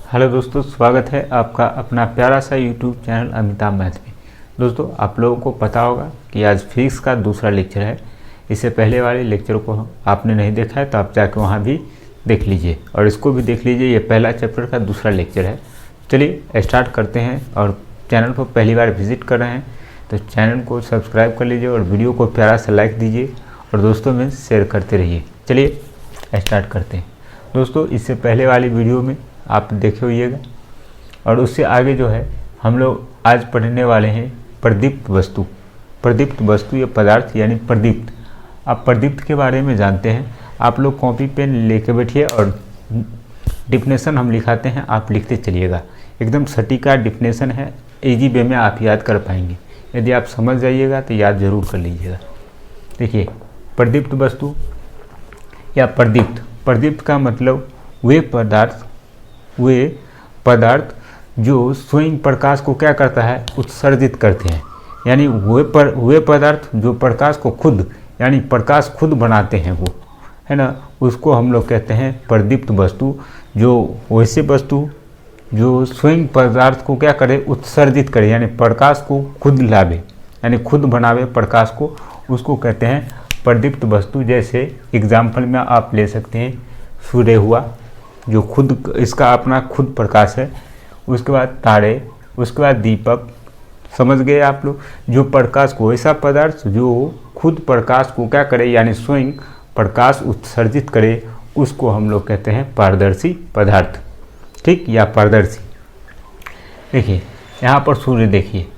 Hello दोस्तों, स्वागत है आपका अपना प्यारा सा यूट्यूब चैनल अमिताभ मैथ में। दोस्तों, आप लोगों को पता होगा कि आज फिजिक्स का दूसरा लेक्चर है। इससे पहले वाले लेक्चर को आपने नहीं देखा है तो आप जाके वहाँ भी देख लीजिए और इसको भी देख लीजिए। ये पहला चैप्टर का दूसरा लेक्चर है। चलिए स्टार्ट करते हैं। और चैनल को पहली बार विजिट कर रहे हैं तो चैनल को सब्सक्राइब कर लीजिए और वीडियो को प्यारा सा लाइक दीजिए और दोस्तों में शेयर करते रहिए। चलिए स्टार्ट करते हैं। दोस्तों, इससे पहले वाली वीडियो में आप देखे होइएगा और उससे आगे जो है हम लोग आज पढ़ने वाले हैं प्रदीप्त वस्तु। प्रदीप्त वस्तु या पदार्थ यानी प्रदीप्त। आप प्रदीप्त के बारे में जानते हैं। आप लोग कॉपी पेन लेके बैठिए और डिफिनेशन हम लिखाते हैं, आप लिखते चलिएगा। एकदम सटीका डिफिनेशन है, इजी वे में आप याद कर पाएंगे। यदि आप समझ जाइएगा तो याद जरूर कर लीजिएगा। देखिए, प्रदीप्त वस्तु या प्रदीप्त। प्रदीप्त का मतलब वे पदार्थ जो स्वयं प्रकाश को क्या करता है, उत्सर्जित करते हैं। यानी वे पदार्थ जो प्रकाश को खुद यानी प्रकाश खुद बनाते हैं, वो है ना, उसको हम लोग कहते हैं प्रदीप्त वस्तु। जो वैसे वस्तु जो स्वयं पदार्थ को क्या करे, उत्सर्जित करे, यानी प्रकाश को खुद लावे यानी खुद बनावे प्रकाश को, उसको कहते हैं प्रदीप्त वस्तु। जैसे एग्जाम्पल में आप ले सकते हैं सूर्य हुआ, जो खुद इसका अपना खुद प्रकाश है। उसके बाद तारे, उसके बाद दीपक। समझ गए आप लोग? जो प्रकाश को, ऐसा पदार्थ जो खुद प्रकाश को क्या करे यानी स्वयं प्रकाश उत्सर्जित करे, उसको हम लोग कहते हैं पारदर्शी पदार्थ। ठीक, या पारदर्शी। देखिए यहाँ पर सूर्य, देखिए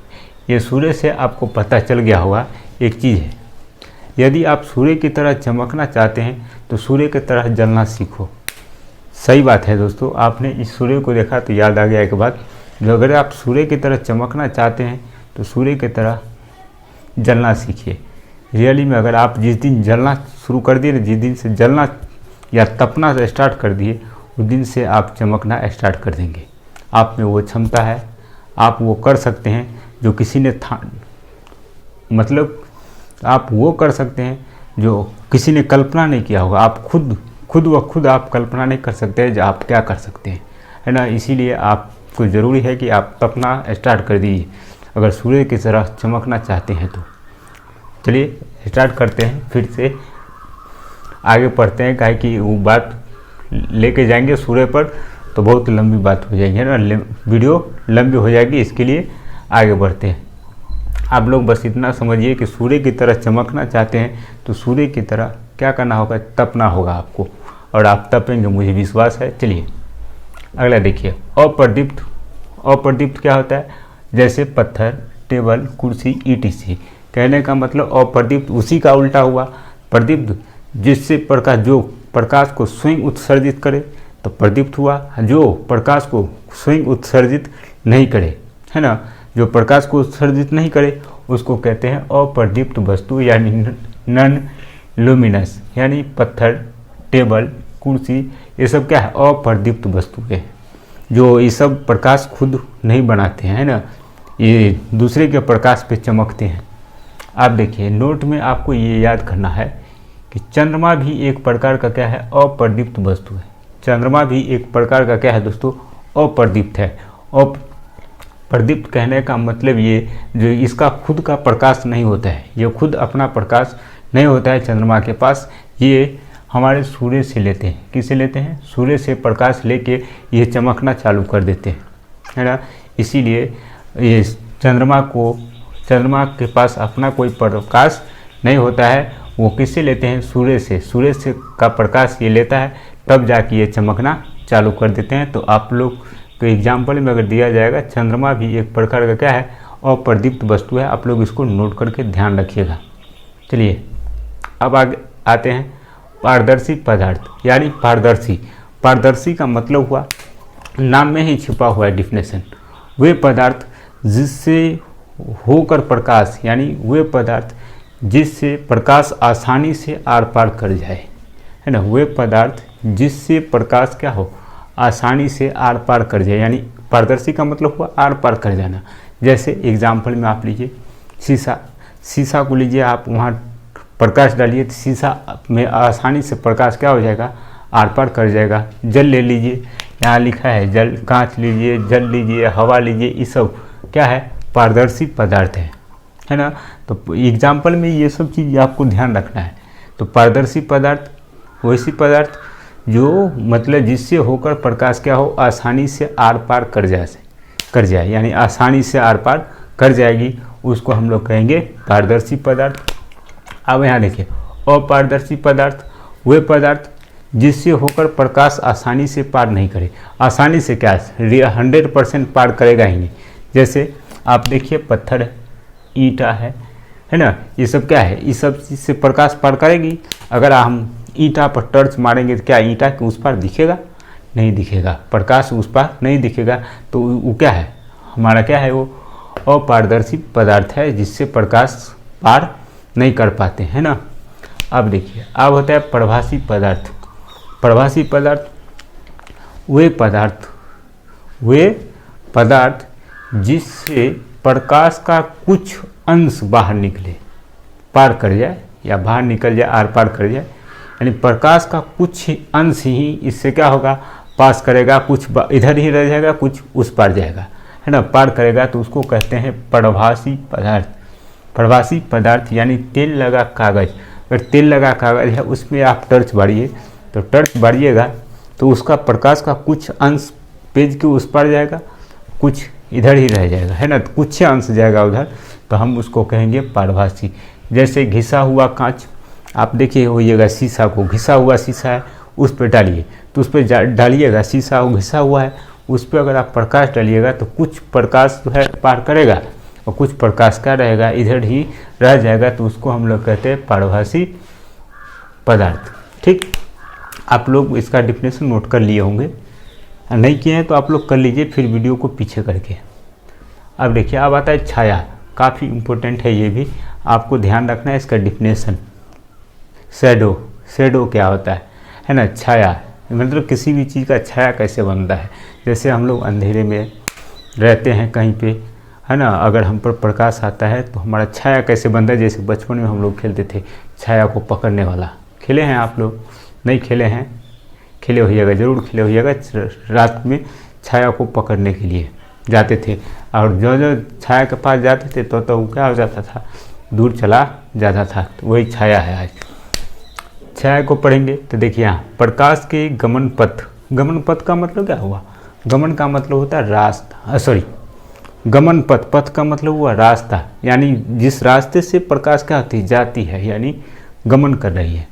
ये सूर्य से आपको पता चल गया होगा एक चीज़ है। यदि आप सूर्य की तरह चमकना चाहते हैं तो सूर्य की तरह जलना सीखो। सही बात है दोस्तों, आपने इस सूर्य को देखा तो याद आ गया एक बात, जो अगर आप सूर्य की तरह चमकना चाहते हैं तो सूर्य की तरह जलना सीखिए। रियली में अगर आप जिस दिन जलना शुरू कर दिए, जिस दिन से जलना या तपना स्टार्ट कर दिए, उस दिन से आप चमकना स्टार्ट कर देंगे। आप में वो क्षमता है, आप वो कर सकते हैं जो किसी ने मतलब आप वो कर सकते हैं जो किसी ने कल्पना नहीं किया होगा। आप खुद आप कल्पना नहीं कर सकते जो आप क्या कर सकते हैं, है ना। इसीलिए आपको ज़रूरी है कि आप तपना स्टार्ट कर दीजिए अगर सूर्य की तरह चमकना चाहते हैं तो। चलिए स्टार्ट करते हैं, फिर से आगे पढ़ते हैं। काहे कि वो बात लेके जाएंगे सूर्य पर तो बहुत लंबी बात हो जाएगी, है ना, वीडियो लंबी हो जाएगी। इसके लिए आगे बढ़ते हैं। आप लोग बस इतना समझिए कि सूर्य की तरह चमकना चाहते हैं तो सूर्य की तरह क्या करना होगा, तपना होगा आपको, और आप तपेंगे, मुझे विश्वास है। चलिए अगला देखिए, अप्रदीप्त। अप्रदीप्त क्या होता है? जैसे पत्थर, टेबल, कुर्सी, ETC। कहने का मतलब अप्रदीप्त उसी का उल्टा हुआ। प्रदीप्त जिससे प्रकाश, जो प्रकाश को स्वयं उत्सर्जित करे तो प्रदीप्त हुआ। जो प्रकाश को स्वयं उत्सर्जित नहीं करे, है ना, जो प्रकाश को उत्सर्जित नहीं करे उसको कहते हैं अप्रदीप्त वस्तु यानी नॉन लुमिनस। यानी पत्थर, टेबल, कुर्सी, ये सब क्या है, अप्रदीप्त वस्तु है, जो ये सब प्रकाश खुद नहीं बनाते हैं, है ना, ये दूसरे के प्रकाश पे चमकते हैं। आप देखिए नोट में आपको ये याद करना है कि चंद्रमा भी एक प्रकार का क्या है, अप्रदीप्त वस्तु है। चंद्रमा भी एक प्रकार का क्या है दोस्तों, अप्रदीप्त है। प्रदीप्त कहने का मतलब ये, जो इसका खुद का प्रकाश नहीं होता है, ये खुद अपना प्रकाश नहीं होता है चंद्रमा के पास। ये हमारे सूर्य से लेते हैं। किससे लेते हैं? सूर्य से प्रकाश लेके ये चमकना चालू कर देते हैं, है ना। इसीलिए ये चंद्रमा के पास अपना कोई प्रकाश नहीं होता है। वो किससे लेते हैं? सूर्य से। सूर्य से का प्रकाश ये लेता है, तब जाके ये चमकना चालू कर देते हैं। तो आप लोग को एग्जाम्पल में अगर दिया जाएगा, चंद्रमा भी एक प्रकार का क्या है, अप्रदीप्त वस्तु है। आप लोग इसको नोट करके ध्यान रखिएगा। चलिए अब आगे आते हैं, पारदर्शी पदार्थ यानी पारदर्शी। पारदर्शी का मतलब हुआ, नाम में ही छिपा हुआ है डिफिनेशन, वे पदार्थ जिससे होकर प्रकाश, यानी वे पदार्थ जिससे प्रकाश आसानी से आर पार कर जाए, है ना। वे पदार्थ जिससे प्रकाश क्या हो, आसानी से आर पार कर जाए, यानी पारदर्शी का मतलब हुआ आर पार कर जाना। जैसे एग्जाम्पल में आप लीजिए शीशा को लीजिए, आप वहाँ प्रकाश डालिए तो शीशा में आसानी से प्रकाश क्या हो जाएगा, आर पार कर जाएगा। जल ले लीजिए, यहाँ लिखा है जल, कांच लीजिए, जल लीजिए, हवा लीजिए, ये सब क्या है, पारदर्शी पदार्थ है ना। तो एग्जाम्पल में ये सब चीज़ आपको ध्यान रखना है। तो पारदर्शी पदार्थ वैसी पदार्थ जो मतलब जिससे होकर प्रकाश क्या हो, आसानी से आर पार कर जाए, यानी आसानी से आर पार कर जाएगी, उसको हम लोग कहेंगे पारदर्शी पदार्थ। अब यहाँ देखिए, अपारदर्शी पदार्थ वे पदार्थ जिससे होकर प्रकाश आसानी से पार नहीं करे। आसानी से क्या, 100% पार करेगा ही नहीं। जैसे आप देखिए पत्थर है, ईंटा है ना, ये सब क्या है, ये सब चीज़ से प्रकाश पार करेगी। अगर हम ईंटा पर टर्च मारेंगे तो क्या ईंटा के उस पार दिखेगा, नहीं दिखेगा, प्रकाश उस पार नहीं दिखेगा। तो वो क्या है, हमारा क्या है, वो अपारदर्शी पदार्थ है जिससे प्रकाश पार नहीं कर पाते हैं ना। अब देखिए, अब होता है प्रभासी पदार्थ। प्रभासी पदार्थ वे पदार्थ जिससे प्रकाश का कुछ अंश बाहर निकले, पार कर जाए या बाहर निकल जाए, आर पार कर जाए, यानी प्रकाश का कुछ अंश ही इससे क्या होगा, पास करेगा, कुछ इधर ही रह जाएगा, कुछ उस पार जाएगा, है ना, पार करेगा। तो उसको कहते हैं प्रभासी पदार्थ। प्रभासी पदार्थ यानी तेल लगा कागज़, अगर तेल लगा कागज़ है उसमें आप टर्च बारिए, तो टर्च बारिएगा तो उसका प्रकाश का कुछ अंश पेज के उस पार जाएगा, कुछ इधर ही रह जाएगा, है ना, तो कुछ अंश जाएगा उधर, तो हम उसको कहेंगे पारभासी। जैसे घिसा हुआ कांच, आप देखिए होइएगा, शीशा को, घिसा हुआ शीशा है उस पर डालिए, तो उस पर डालिएगा, शीशा घिसा हुआ है, उस पर अगर आप प्रकाश डालिएगा तो कुछ प्रकाश जो है पार करेगा और कुछ प्रकाश का रहेगा, इधर ही रह जाएगा, तो उसको हम लोग कहते हैं पारभासी पदार्थ। ठीक, आप लोग इसका डिफिनेशन नोट कर लिए होंगे, नहीं किए हैं तो आप लोग कर लीजिए फिर वीडियो को पीछे करके। अब देखिए, अब आता है छाया, काफ़ी इम्पोर्टेंट है ये भी, आपको ध्यान रखना है इसका डिफिनेशन। शैडो क्या होता है ना, छाया मतलब किसी भी चीज़ का छाया कैसे बनता है। जैसे हम लोग अंधेरे में रहते हैं कहीं पे, है ना, अगर हम पर प्रकाश आता है तो हमारा छाया कैसे बनता है। जैसे बचपन में हम लोग खेलते थे छाया को पकड़ने वाला, खेले हैं आप लोग, नहीं खेले हैं, खेले होइएगा, ज़रूर खेले होइएगा। रात में छाया को पकड़ने के लिए जाते थे, और जो छाया के पास जाते थे तो वो क्या हो जाता था, दूर चला जाता था, तो वही छाया है। आज छाया को पढ़ेंगे तो देखिए, यहाँ प्रकाश के गमन पथ, गमन पथ का मतलब क्या हुआ, गमन का मतलब होता है रास्ता, गमन पथ, पथ का मतलब हुआ रास्ता, यानी जिस रास्ते से प्रकाश क्या होती जाती है, यानी गमन कर रही है।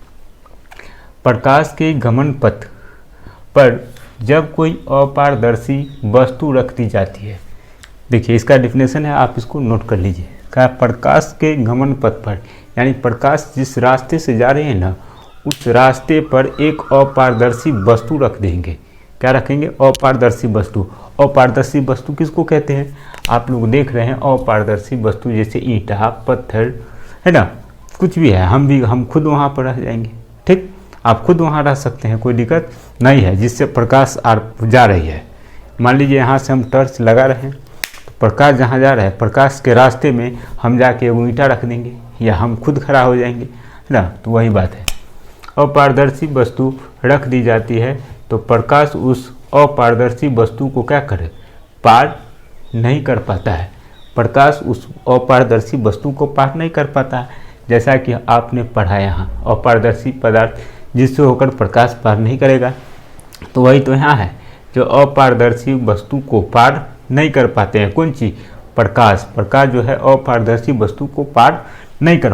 प्रकाश के गमन पथ पर जब कोई अपारदर्शी वस्तु रख दी जाती है, देखिए इसका डिफिनेशन है, आप इसको नोट कर लीजिए। क्या, प्रकाश के गमन पथ पर, यानी प्रकाश जिस रास्ते से जा रहे हैं ना, उस रास्ते पर एक अपारदर्शी वस्तु रख देंगे। क्या रखेंगे, अपारदर्शी वस्तु। अपारदर्शी वस्तु किसको कहते हैं, आप लोग देख रहे हैं अपारदर्शी वस्तु, जैसे ईंटा, पत्थर, है ना, कुछ भी है, हम खुद वहाँ पर रह जाएंगे। ठीक, आप खुद वहाँ रह सकते हैं, कोई दिक्कत नहीं है, जिससे प्रकाश जा रही है। मान लीजिए यहाँ से हम टर्च लगा रहे हैं, तो प्रकाश जहाँ जा रहा है, प्रकाश के रास्ते में हम जाके वो ईंटा रख देंगे या हम खुद खड़ा हो जाएंगे, है ना, तो वही बात है। अपारदर्शी वस्तु रख दी जाती है तो प्रकाश उस अपारदर्शी वस्तु को क्या करे, पार नहीं कर पाता है। प्रकाश उस अपारदर्शी वस्तु को पार नहीं कर पाता है। जैसा कि आपने पढ़ा यहाँ, अपारदर्शी पदार्थ जिससे होकर प्रकाश पार नहीं करेगा, तो वही तो यहाँ है, जो अपारदर्शी वस्तु को पार नहीं कर पाते हैं। कौन चीज़, प्रकाश। प्रकाश जो है अपारदर्शी वस्तु को पार नहीं कर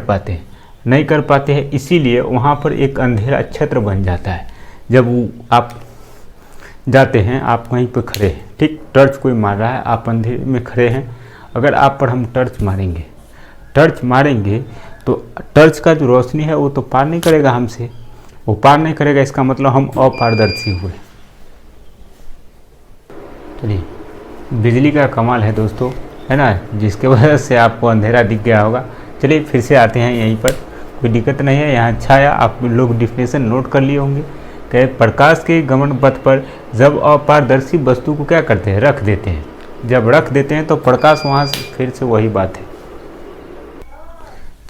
पाते हैं, इसीलिए वहाँ पर एक अंधेरा क्षेत्र बन जाता है। जब आप जाते हैं, आप कहीं पर खड़े हैं, ठीक, टर्च कोई मार रहा है, आप अंधेरे में खड़े हैं, अगर आप पर हम टर्च मारेंगे तो टर्च का जो रोशनी है वो तो पार नहीं करेगा हमसे, वो पार नहीं करेगा, इसका मतलब हम अपारदर्शी हुए। चलिए, बिजली का कमाल है दोस्तों, है ना, जिसके वजह से आपको अंधेरा दिख गया होगा। चलिए फिर से आते हैं यहीं पर, कोई दिक्कत नहीं है। यहाँ छाया, आप लोग डिफिनेशन नोट कर लिए होंगे कि प्रकाश के गमन पथ पर जब अपारदर्शी वस्तु को क्या करते हैं, रख देते हैं। जब रख देते हैं तो प्रकाश वहाँ से फिर से वही बात है।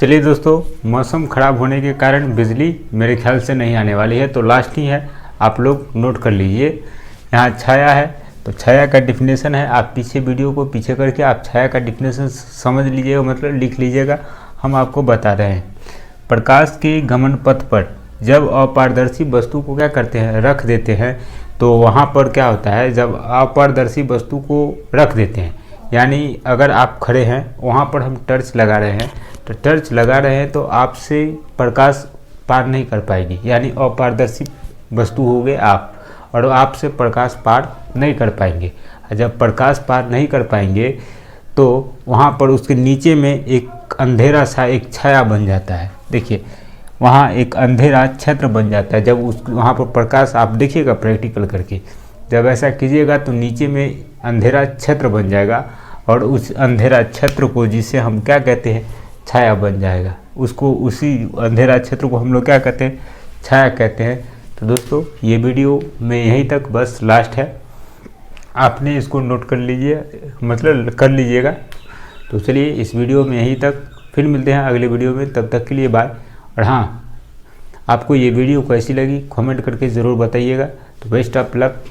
चलिए दोस्तों, मौसम खराब होने के कारण बिजली मेरे ख्याल से नहीं आने वाली है, तो लास्ट ही है, आप लोग नोट कर लीजिए यहाँ छाया है तो छाया का डिफिनेशन है, आप पीछे वीडियो को पीछे करके आप छाया का डिफिनेशन समझ लीजिएगा, मतलब लिख लीजिएगा, हम आपको बता रहे हैं। प्रकाश के गमन पथ पर जब अपारदर्शी वस्तु को क्या करते हैं, रख देते हैं, तो वहाँ पर क्या होता है, जब अपारदर्शी वस्तु को रख देते हैं, यानी अगर आप खड़े हैं वहाँ पर हम टर्च लगा रहे हैं, तो टर्च लगा रहे हैं तो आपसे प्रकाश पार नहीं कर पाएगी, यानी अपारदर्शी वस्तु हो गए आप, और आपसे प्रकाश पार नहीं कर पाएंगे। जब प्रकाश पार नहीं कर पाएंगे तो वहाँ पर उसके नीचे में एक अंधेरा सा एक छाया बन जाता है। देखिए वहाँ एक अंधेरा क्षेत्र बन जाता है। जब उस वहाँ पर प्रकाश, आप देखिएगा प्रैक्टिकल करके, जब ऐसा कीजिएगा तो नीचे में अंधेरा क्षेत्र बन जाएगा, और उस अंधेरा क्षेत्र को, जिसे हम क्या कहते हैं, छाया बन जाएगा। उसको, उसी अंधेरा क्षेत्र को हम लोग क्या कहते हैं, छाया कहते हैं। तो दोस्तों ये वीडियो में यहीं तक बस लास्ट है, आपने इसको नोट कर लीजिए, मतलब कर लीजिएगा। तो चलिए इस वीडियो में यहीं तक, फिर मिलते हैं अगले वीडियो में, तब तक के लिए बाय। और हाँ, आपको ये वीडियो कैसी लगी कमेंट करके ज़रूर बताइएगा। तो बेस्ट ऑफ लक।